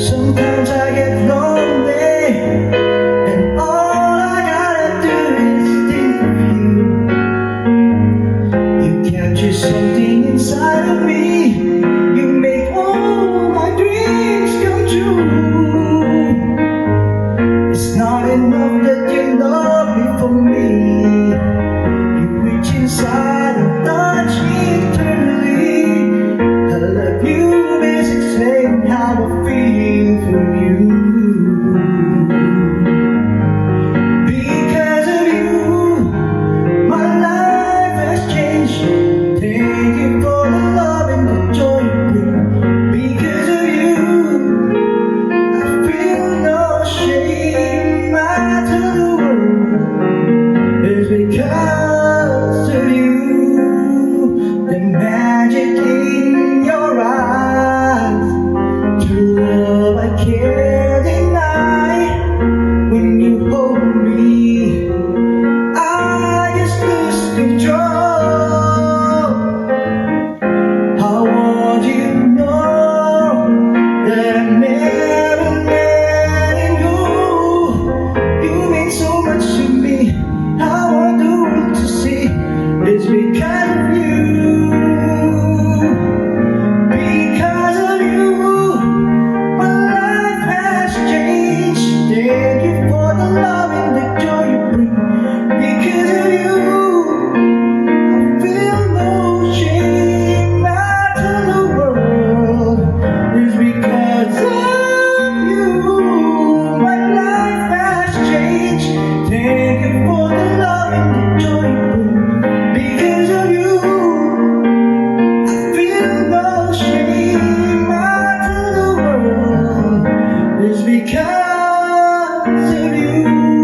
Sometimes I get lonely, and all I gotta do is think of you. You capture something inside of me. You make all my dreams come true. It's not enough that you love me for me. You reach inside and touch me eternally. I love you, best explain how I feel for you. Because of you, my life has changed. Thank you for the love and the joy you bring. Because of you, I feel no shame. I tell the world it's because of you. The magic in your eyes, true love I can't deny. When you hold me, I just lose control. I want you to know that I'm never letting go. You mean so much to me. I want the world to see it's because of you. Because of you, my life has changed. Thank you for the love and the joy you bring. Because of you, I feel no shame. I tell the world it's because of you. My life has changed. Thank you for the love and the joy you bring. Because of you, I feel no shame. I tell the world it's because of you.